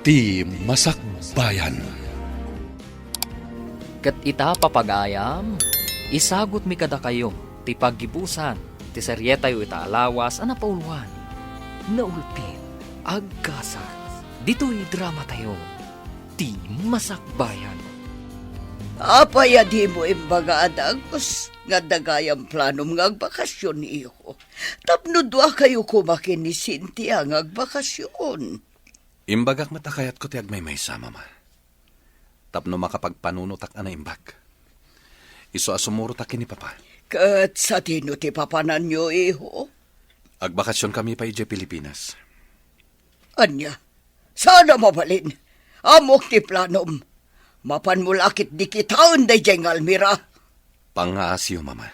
Ti Masakbayan. Kat ita papagayam, isagot mi kada kayo, ti paggibusan, ti seryeta yu ita alawas, anapauluan. Naulpin, agkasa, dito'y drama tayo, ti Masakbayan. Apaya di mo imbaga adagos, nga dagayang planom nga agbakasyon iho. Tapno dua kayo kumakin ni Cynthia nga agbakasyon. Imbagak matakayat ko ti agmay sa mama. Tapno makapagpanunutak ana imbag. Iso asumuro takin ni papa. Kat sa tino ti papanan nyo iho? Agbakasyon kami pa ije Pilipinas. Anya, sana mabalin. Amok ti planom. Mapan mo lakit di kitaon day jeng Almira. Pangaasyo, mama.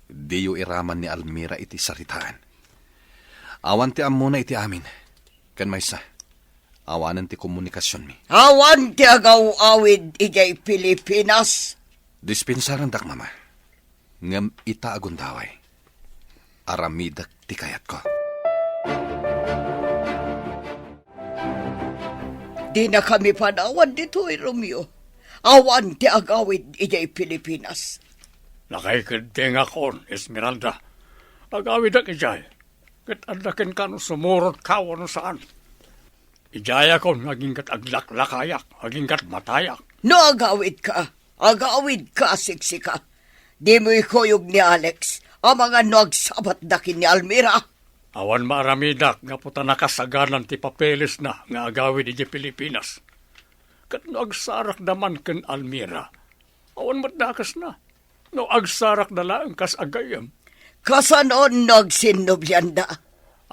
Di yu iraman ni Almira iti saritaan. Awan ti amuna iti amin. Kan maysa, awanan ti komunikasyon mi. Awan ti agaw-awid ijay Pilipinas. Dispensaran dak, mama. Ngam ita agundaway. Aramidak ti kayat ko. Di na kami panawan dito, Romeo. Awan ti agawid ijay Pilipinas. Nakikidting ako, Esmeralda. Agawid ak ijay. Kat andakin ka no sumurot ka no saan. Ijay ako naging kat aglaklakayak, naging kat matayak. No agawid ka siksika. Di mo ikuyog ni Alex, ang mga nagsabat dakin ni Almira. Awan maramidak nga puta nakasaganan ti papeles na nga agawid iti Pilipinas. Kat no agsarak naman ken Almira. Awan matdakas na. No agsarak na lang kas agayam. Kasanon nagsinubyanda.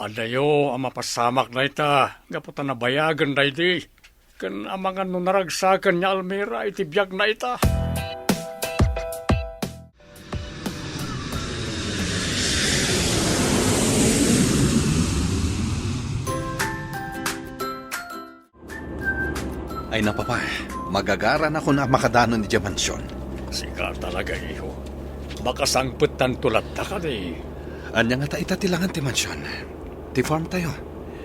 Adayo ang mapasamak na ita. Nga puta nabayagan na iti. Ken ang mga nunaragsakan ni Almira iti biyag na ita. Ay na papa, magagaran ako na makadanon ni Diamansyon. Sika talaga, iho. Baka sangputan tulat ta ka di. Anya nga ta itatilangan ti mansyon. Ti farm tayo.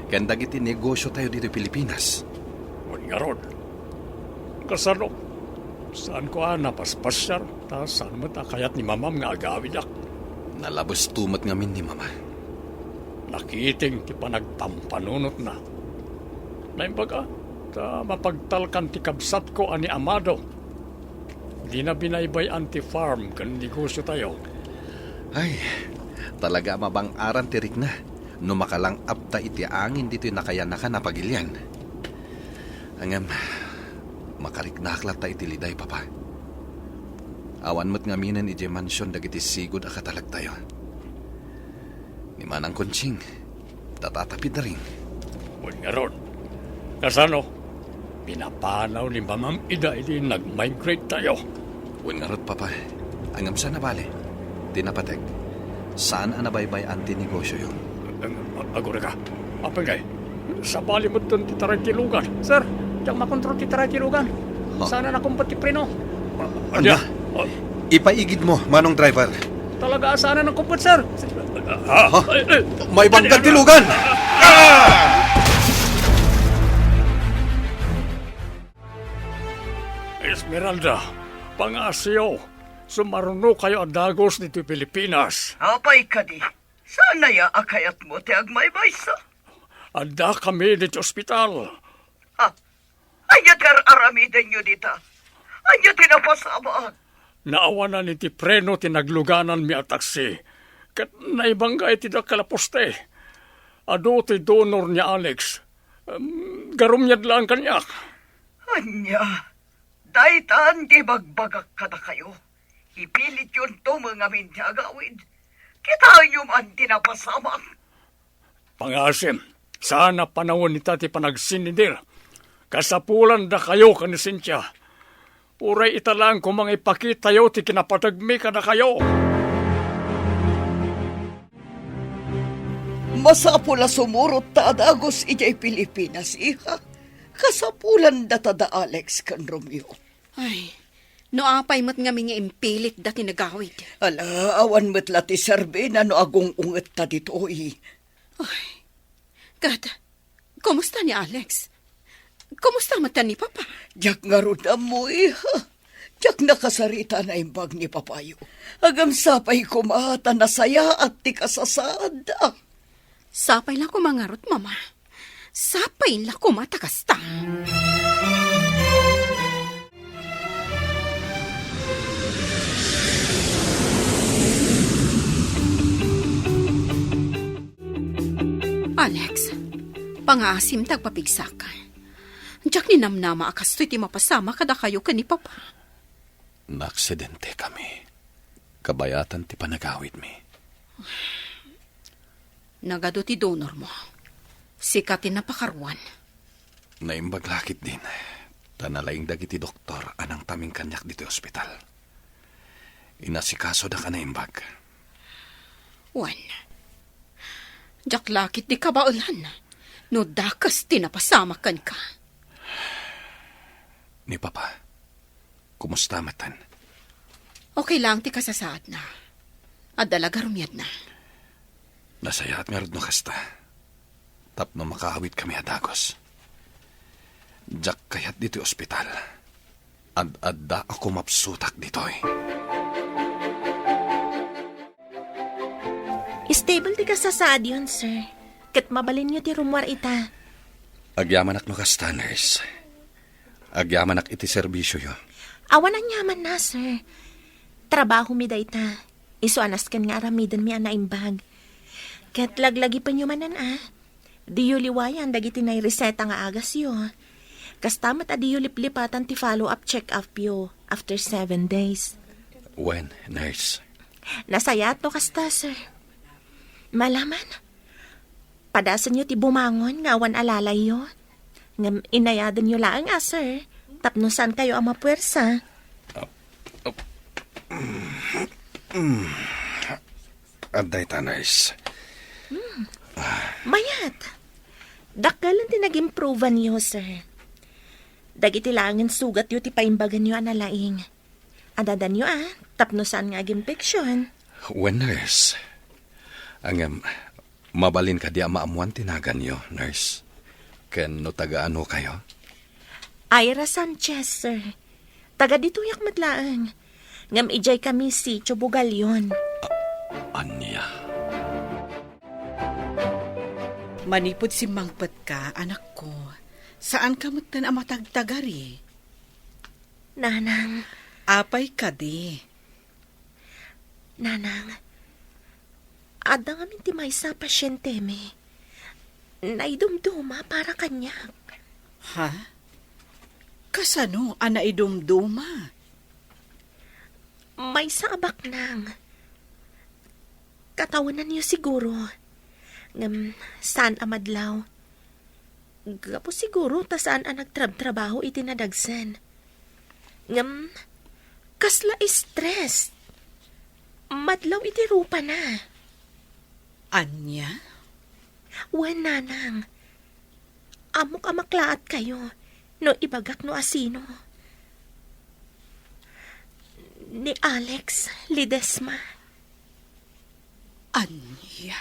Kaya dagiti negosyo tayo dito Pilipinas. Huwag nga ron. Kasano? Saan ko napaspasyar? Ta saan mo ta kayat ni mamam nga agawid ak? Nalabos tumat ngamin ni mama. Nakiting ti panagtampanunot na. Naimbaga, ta mapagtalkan ti kabsat ko ani Amado. Di na binaybay anti-farm kan negosyo tayo. Ay, talaga mabang-aran tirik na. No makalang apta iti angin dito nakayanakan na pagilyan. Angam, makariknaklat ta iti liday, papa. Awan mo't ngaminan iti mansyon dagiti sigod akatalag tayo. Ni manang kontsing, tatatapid na rin. Huwag nga ron. Kasano? Pinapanaw ni mamam ida iti nag-migrate tayo. Huwag nga rot, papa. Angam sana bale. Tinapateg. Saan anabaybay anti negosyo yun? Agora ka. Apagay. Sa bali mo doon titaray tilugan. Sir, diyang makontrol titaray tilugan. Sana nakumpat ti preno. Anya? Ipaigid mo, manong driver. Talaga sana nakumpat, sir. May bangkad tilugan! Esmeralda, pangasyo. Sumaruno kayo ang dagos dito Pilipinas. Apay ka di. Sana ya akayat mo ti agmaybay sa. Anda kami dito ospital. Anya aramiden nyo dita. Anya tinapasamaan. Naawanan iti preno tinagluganan mi at taksi. Kat naibangga iti da kalaposte. Ado ti donor ni Alex. Garumyad lang kanyak. Anya, daitan di bagbagak ka na kayo. Ipilit yun to mga agawid. Kita nyo man tinapasamak. Pangasim, sana panahon ni tati panagsinidir. Kasapulan da kayo kan Cynthia. Uray italang kung mga ipakita yo ti kinapatagmi ka na kayo. Masapula sumurot ta adagos ijay Pilipinas, iha. Kasapulan data da Alex kan Romeo. Ay, no apay mo't nga mga impilit dati nagawid. Ala, awan mo't lati serbe na no agong unget ta dito, Ay, Kat, kumusta ni Alex? Kumusta mata ni Papa? Jak nga ron mo iha. Jak nakasarita na imbag ni Papayo. Agam sapay kumahata na saya at ti kasasad. Sapay lang ko mangarot, Mama. Sapay lang ko matakasta. Alex, pangaasim tagpapigsakan. Diyak ni namnama akas to'y ti mapasama kada kayo ka ni Papa. Naaksidente kami. Kabayatan ti panagawid mi. Nagado ti donor mo. Sikatin na pakaruan. Naimbag lakit din. Tanalaing dagiti doktor anang taming kanyak dito ospital. Inasikaso da ka naimbag. Juan, diyak lakit di kabaulan. No dakas tinapasama kan ka. Ni Papa, kumusta matan? Okay lang ti kasasaad na. At dalaga rumiyad na. Nasaya at meron no kasta. Tapno makahawit kami adagos. Diyak kayat dito ospital. Ad-adda ako mapsutak ditoy. Stable di ka sa saad yun, sir. Kat mabalin nyo ti rumwar ita. Agyaman ak no kasta, nurse. Agyaman ak iti serbisyo yo. Awan ang yaman na, sir. Trabaho mi da ita. Iso anas kan nga aramidan mi anaimbag. Kat laglagi pa nyo manan Di yu liwayan dagiti na reseta nga agas yo. Kastamat adi yu liplipatan ti follow-up check-up yo after 7 days. When, nurse? Nasayat no kasta, sir. Malaman. Padasan nyo ti bumangon nga awan alalay yo. Ngam inayadan nyo lang sir. Tapnusan kayo ang mapuwersa. Aday ta, nurse. Mayat. Dakgalan ti nag-improvean nyo, sir. Dagiti langin sugat yu ti paimbagan nyo analaing. Adadan nyo tapnusan nga gimpleksyon. When, nurse? Ang mabalin ka di maamuan tinagan nyo, nurse. Ken no taga-ano kayo? Ira Sanchez, sir. Taga dituyak matlaang. Ngam ijay kami si Chobugalyon. Anya? Manipod si Mangpat ka, anak ko. Saan ka magtan amatagtagari? Nanang, Apay ka di. nanang. Adang amin ti may sa pasyente mi. Naidumduma para kanya. Ha? Kasano ana idumduma? May sa abak nang. Katawanan niyo siguro. Ngam, saan amadlaw? Gapo siguro ta saan ang nagtrab-trabaho itinadagsan. Ngam, kasla stress. Madlaw iti rupa na. Anya? Wan nanang. Amok amaklaat kayo. No ibagak no asino. Ni Alex Lidesma. Anya?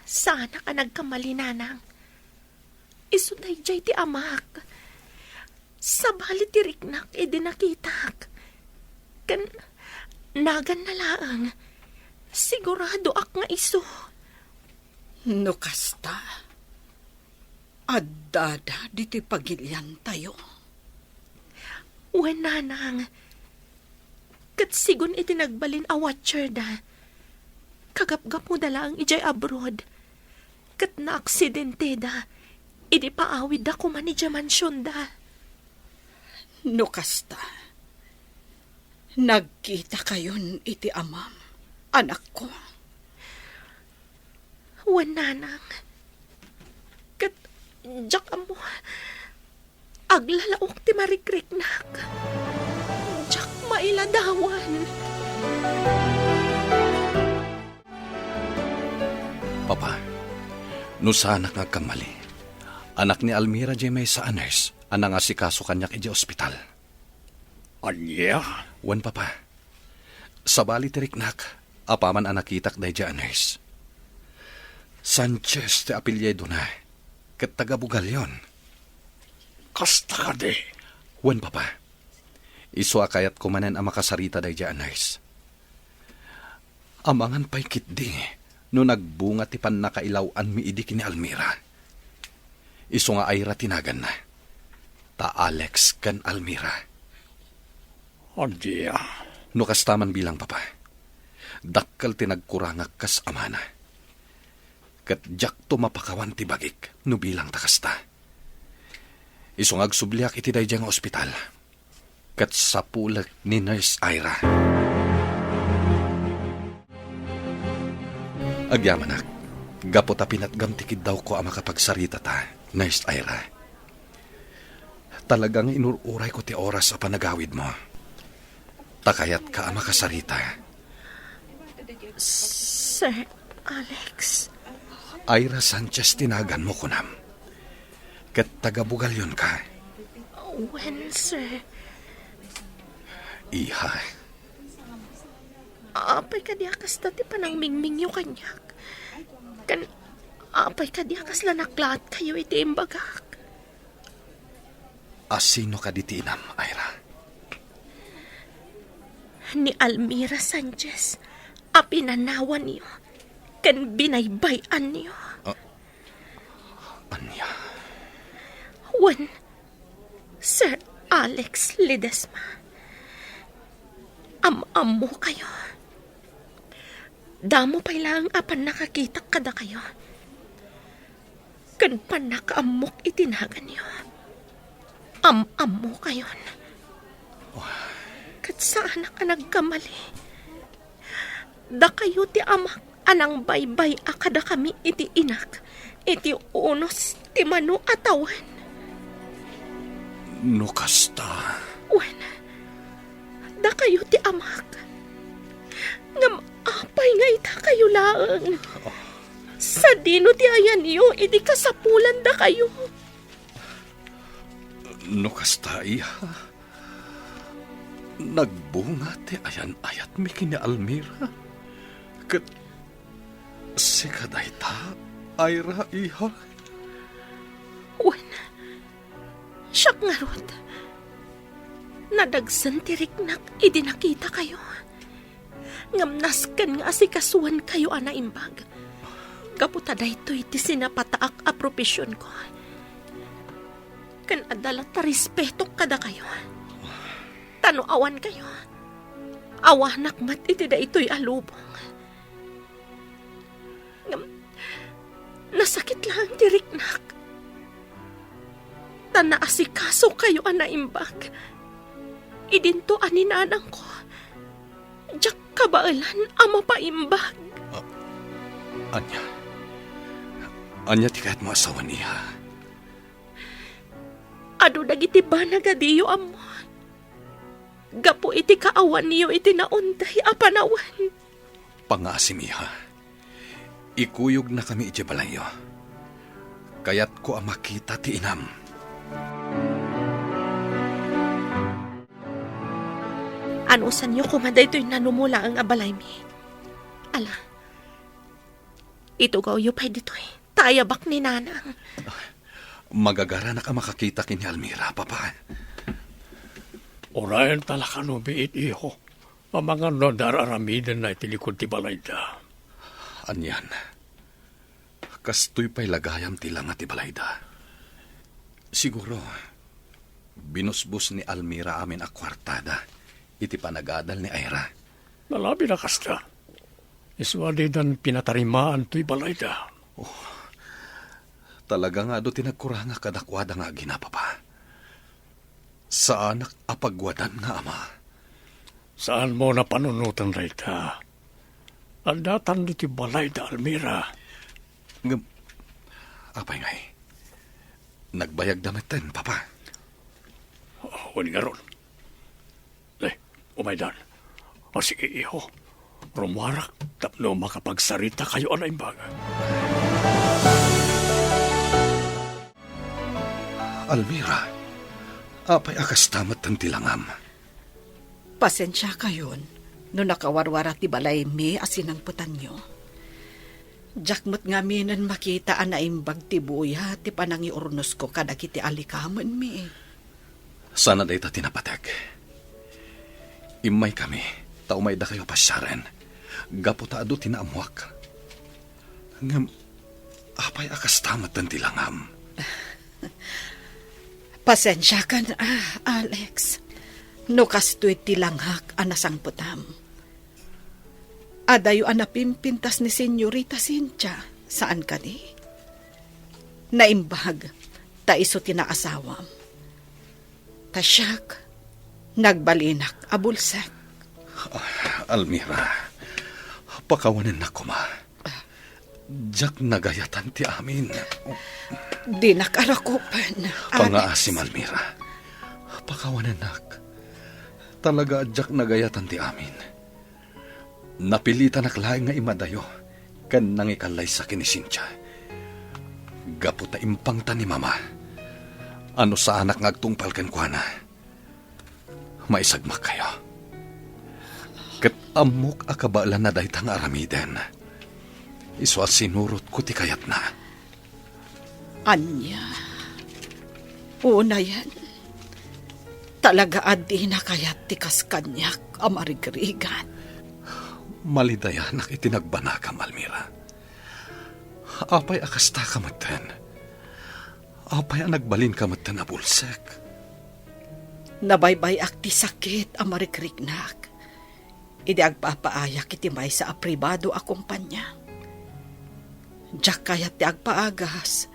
Sana ka nagkamali, nanang. Isunay jay ti amak. Sabali ti riknak, nakita. Kan, nagan na laang. Sigurado ak nga iso. No kasta. Addada diti pagilyan tayo. Wen, nanang. Kat sigun iti nagbalin a watcher da. Kagapgap mo dala ang ijay abroad. Kat na aksidente da. Idi paawid da kuman ija mansyon da. No kasta. Nagkita kayon iti amam. Anak ko. Wen, nanang. Kat, jak mo. Aglalaok ti marikriknak. Jak mailadawan. Papa, no sana nga kang mali. Anak ni Almira jay may sa nurse. Anang asikaso kanyak iji ospital. Anya? Wan, Papa. Sabali tiriknak. Apaman anakitak day jay nurse. Sanchez ti apelyedo na. ket tagabugal yon. Kasta ka di. Wen, Papa. Isu akayat kumanen ang makasarita day dyan, Nars. Amangan pa'y kitdi, no nagbunga ti pan nakailawan mi idi kini Almira. Isu nga ayra tinagan na. Ta Alex kan Almira. Andi No kastaman bilang, Papa. Dakkal tinagkurangak kas amana. Kat jak to mapakawan ti bagik, no bilang takasta. Isu nga agsubliak iti day dyan nga ospital. Kat sapulag ni Nurse Ira. Agyamanak, gapot a pinatgamtikid daw ko ang makapagsarita ta, Nurse Ira. Talagang inururay ko ti oras sa panagawid mo. Takayat ka ang makasarita. Sir Alex, Ira Sanchez tinagan mo kunam. Kat tagabugal yun ka. when, sir? Iha, Apay ka diakas dati pa nang mingming yung kanyak. Apay ka diakas lanaklat kayo iti imbagak. asino ka ditinam, Ira? Ni Almira Sanchez, apinanawan niyo, kan binaybayan niyo. Anya, When, Sir Alex Ledesma, am mo kayo. Damo pa ilang apan nakakita kada kayo. Kan panakaamok itinagan niyo. Am mo kayo. Kat saan ka nagkamali? Da kayo ti amak, anang baybay akada kami iti inak, iti unos ti mano atawan. no kasta. Wen, da kayo ti amak. Ngam apay nga ita kayo laang. Sa dino ti ayan niyo, iti kasapulan da kayo. No kasta, Iha. Nagbunga ti ayan-ayat mi kini Almira. Kat si kadayta, Ira, Iha. Wen, siyak nga rod. Nadagsan ti riknak, idi nakita kayo. Ngamnaskan nga asikasuan kayo anaimbag. Kaputa daytoy ti sinapataak a propesyon ko. Kan adala ta respeto kada kayo. Tano awan kayo. Awanak mat iti daytoy alubong. Nasakit lang ti riknak. Tanaasikaso kayo anaimbag. Idinto aninanang ko. Diyak kabailan ama paimbag. Anya ti kahit mo asawan, Iha. Ado dagiti ba nagadiyo amo? Gapo iti kaawan niyo iti naunday apanawan. Pangasim, Iha. Ikuyog na kami iti balayo. Kayat ko ang makita ti inam. Anusan niyo kumaday to'y nanumula ang abalay mi. Ala, ito gaw yu pa'y dito'y. Tayabak ni nanang. Magagara na ka makakita kini Almira, Papa. Orayan talaka no biit iho. Ang mga no dararamidan na itilikod ti balayda. Anyan. Kastoy pa'y lagayam ti lang at ibalayda. Siguro, binusbus ni Almira amin a kwartada. Iti panagadal ni Ira. Nalabi na kasta. Iswadi dan pinatarimaan to'y balayda. Talaga nga do tinagkuranga kadakwada nga ginapapa. Sa anak apagwadan nga ama. Saan mo na panunutan rayta? Ang datan diti balayda, Almira. Apay ngay. Nagbayag damitin, Papa. Huwag nga ron. Umaydan. O sige, iho. Rumarak, tapno makapagsarita kayo anaimbag. Almira, apay akas tamat ng tilangam. Pasensya kayon, no nakawarwara ti balay mi asinang putan nyo. Jakmot nga minan makita ana imbag ti buya ti panangi urnos ko kadagiti alikaman mi. Sana day ta tinapatag. Imay kami, taumay da kayo pasyaren. Gaputa ado tinaamuak. Ngam, apay akas tamat ng tilangam. Pasensya ka na, Alex. No kastoy tilanghak anasang putam. Adayo anapimpintas ni Senyorita Cynthia. Saan ka ni? Naimbag, ta iso tinaasawam. Tasyak, nagbalinak, abulsak. Almira, pakawanan na kuma. Jak nagayatan ti amin. Di nakarakupan, Pangaasim, Almira. Pakawanan nak. Talaga jak nagayatan ti amin. Napilitan naklaing nga imadayo. Kan nangikalay sa kinisincha. Gaputa impang ta ni mama. Ano sa anak ngagtungpal kan kuana. Maisagmak kayo. Kat amok akabala na dahi tang aramiden. Iswa sinurot ko ti kayat na. Anya. Una yan. Talaga adi na kayat tikas kanyak amarigrigan. Malidaya nak itinagbanakam, Almira. Apay akasta kamatan. Apay ang nagbalin kamatan na bulsek. Nabaybay akti sakit amarigrig-nak. Idi agpapaayak iti may sa apribado akumpanya. Diyak kayat ti agpaagas.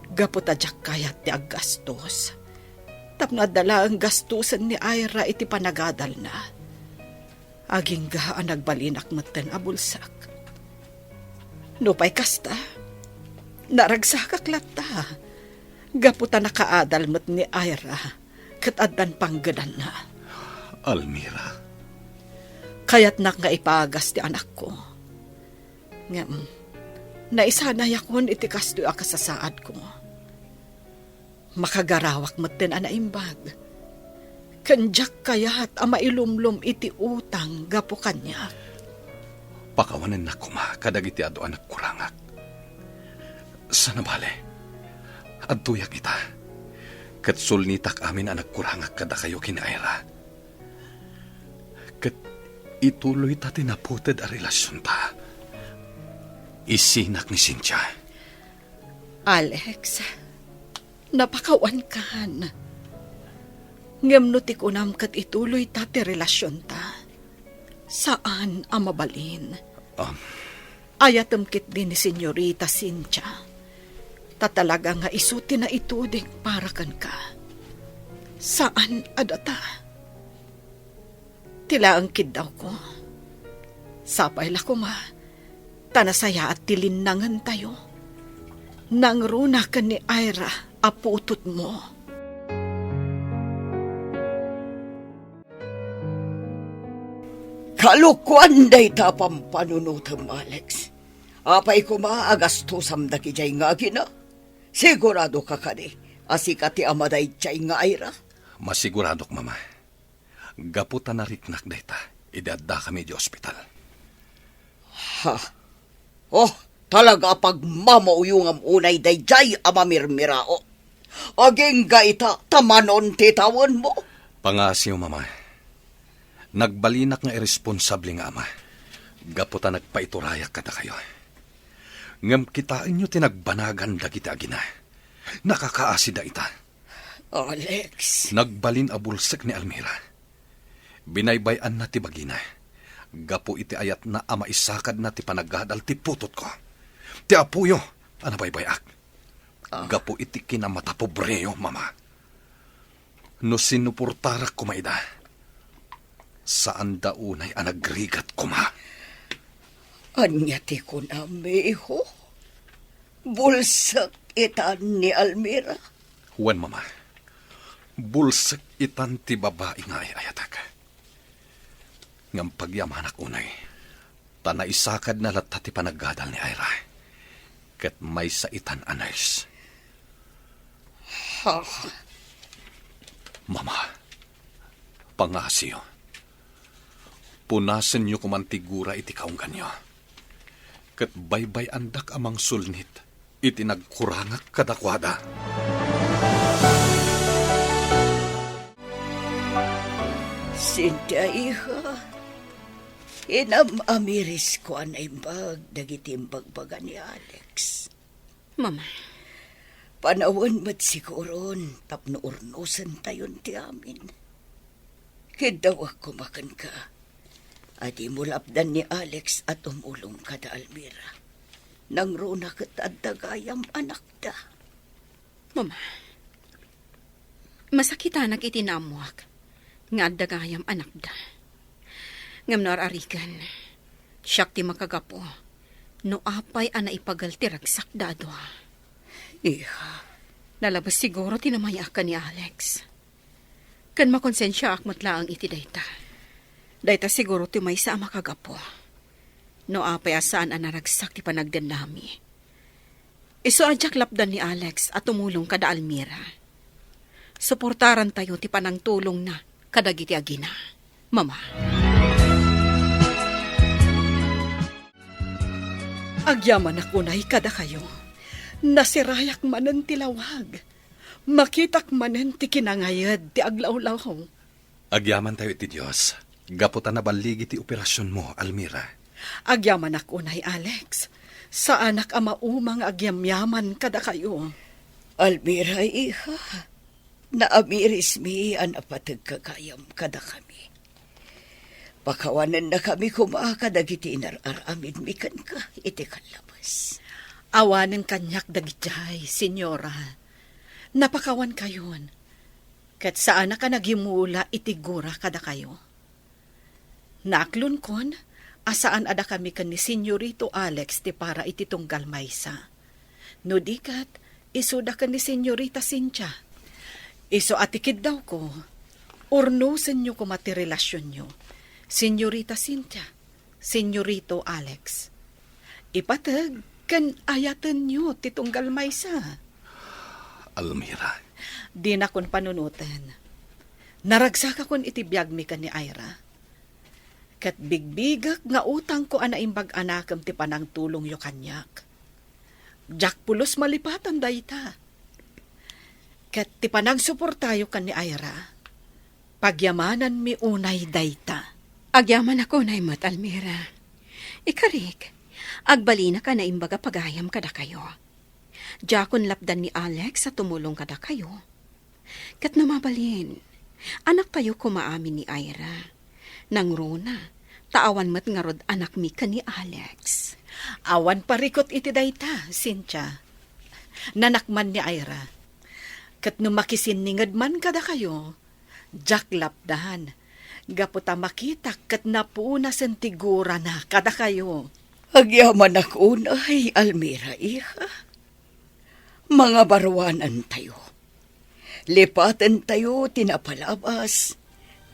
Gaputa diyak kayat ti aggastos. Tapno dala ang gastusan ni Ira iti panagadal na. Aging gaan nagbalinak matan abulsak. Nupay kasta. Naragsakak lata. Gaputa nakaadal mat ni Ira. Kataddan panggadan na. Almira. Kaya't nak nga ipagas ti anak ko. Ngam, naisanay akon iti kasto akasasaad ko. Makagarawak matan anaimbag. Kanjak kayat ama ilumlum iti utang gapo kanya. Pakawanan na kuma kadagiti ado anak kurangak. Sana bale. Adtuyak ita. Kat sulnitak amin anak kurangak kada kayo kinaira. Kat ituloy ta tinaputed a relasyon ta. Isinak ni Cynthia. Alex, napakawan kan. Ngem no ti kunam kat ituloy ta ti relasyon ta. Saan ang mabalin? Ayatem kit din ni Senyorita Cynthia. Ta talaga nga isuti na ituding para kan ka. Saan adata? Tila ang kid daw ko. Sapay la ko ma. Tanasaya at tilinnangan tayo. Nangruna ka ni Ira aputot mo. Kalukuan day tapang panunutam, Alex. Apay ko maagastusam da kijay nga gina. Sigurado ka kani, asikati amaday chay nga Ira. Masiguradok, mama. Gaputa na riknak dayta. Idadda kami di ospital. Ha? Oh, talaga pag mamauyong am unay day jay amamirmirao. Aging gaita tamanon titawan mo. Pangasiw, mama. Nagbalinak nga irresponsable nga ama. Gaputa nagpaiturayak kada kayo. Ngam kitain nyo tinagbanagan da kita agina. Nakakaasida ita. Alex. Nagbalin a bulsek ni Almira. Binaybayan na ti bagina. Gapo iti ayat na ama isakad na ti panagadal ti putot ko. Ti apuyo, anabaybayak. Gapo iti kinamata pobreyo, mama. No sinupurtarak kumaida. Saan daunay anagrigat kuma? Anya ti ko na meho. Bulsak itan ni Almira. Huwan, mama. Bulsak itan ti babae nga ayatak. Ngam pagyamanak unay. Tanaisakad na latta ti panagadal ni Ira. Kat may sa itan anays. Ha? Mama, pangasiyo. Punasan niyo kumantigura iti kaunggan niyo. ket baybay andak amang sulnit, iti nagkurangak kadakwada. Cynthia, iha. Inam-amiris ko ang imbag, dagiti imbagbaga ni Alex. Mama, Panawan mat siguron, tapno urnusan tayon ti amin. Kidawak kumakan ka. Adi mo lapdan ni Alex at umulong ka da Almira. Nang runa kat adagayam anak da. mama. Masakitan itinamuak. Nga dagayam anak da. Ngam nararikan. Siyak ti makagapo. No apay ana ipagalti ragsak dado. Iha, Nalabas siguro tinamaya ka ni Alex. Kan makonsensya akmat laang iti dayta. Dayta siguro ti may sa makagapo. No apay asaan anaragsak ti panagdan nami. Iso adyak lapdan ni Alex at tumulong kada Almira. Suportaran tayo ti panang tulong na kadagiti agina. Mama. Agyaman ako na kada kayo. Nasirayak manen ti lawag. Makitak manen ti kinangayad ti aglawlaw. Agyaman tayo iti Diyos. Gaputan na baligi ti operasyon mo, Almira. Agyaman ako na Alex. Sa anak ama umang agyamyaman kada kayo. Almira, iha. Naamiris mi ang apatag kagayam kada kami. Pakawanan na kami kumakadagiti inararamid mi kan ka iti kalabas. Awanen kanyak dagitay, senyora. Napakawan kayon. Kat saan ka nagimula itigura kada kayo. Naklon kon, asaan ada kami kan ni Senyorito Alex ti para iti tunggal maysa. No dikat, isuda kan ni Senyorita Cynthia. Iso atikid daw ko, urnusen nyo ko mati relasyon nyo. Senyorita Cynthia, Senyorito Alex. Ipatag, kan ayatan nyo titunggal maysa. Almira. Di na kon panunutan. Naragsak akon itibiyag mi ka ni Ira. Kat bigbigak nga utang ko anaimbag anakam ti panang tulong yo kanyak. Jak pulos malipatan dayta. Kat ti panang suportayo kan ni Ira. Pagyamanan mi unay dayta. Agyaman ako na imat, Almira. Ikarik, agbalina ka na imbaga pagayam kada kayo. Jakon lapdan ni Alex sa tumulong kada kayo. Kat namabalin, anak tayo kumaamin ni Ira. Nang runa, taawan mat nga rod anak mi ka ni Alex. Awan parikot iti dayta, Cynthia. Nanakman ni Ira. Kat numakisin ningad man kada kayo, jak lapdan. Gaputa makita kat napuuna sentigura na kada kayo. Agyaman ako unay, Almira, iha. Mga barwanan tayo. Lipatan tayo tinapalabas.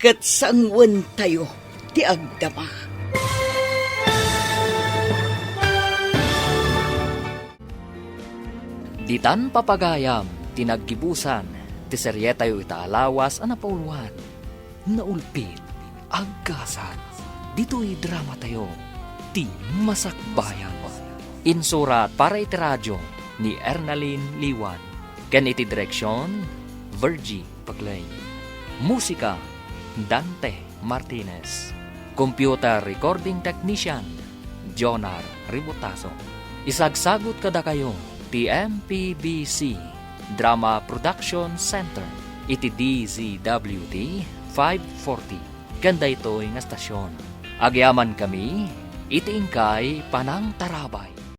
Kat sangwan tayo ti agdama. Ditan papagayam, tinaggibusan, ti seryetayo itaalawas a napauluan. Naulpit, agkasan, dito'y drama tayo, ti masakbayan. Insurat para iti radyo ni Ernaline Liwan. Ken iti direksyon, Virgie Paglay. Musika, Dante Martinez. Computer recording technician, Jonar Ributaso. Isagsagot kada kayo, ti MPBC Drama Production Center. Iti DZWT 540. Ganda ito'y nga stasyon. Agyaman kami, iti ingkay panang tarabay.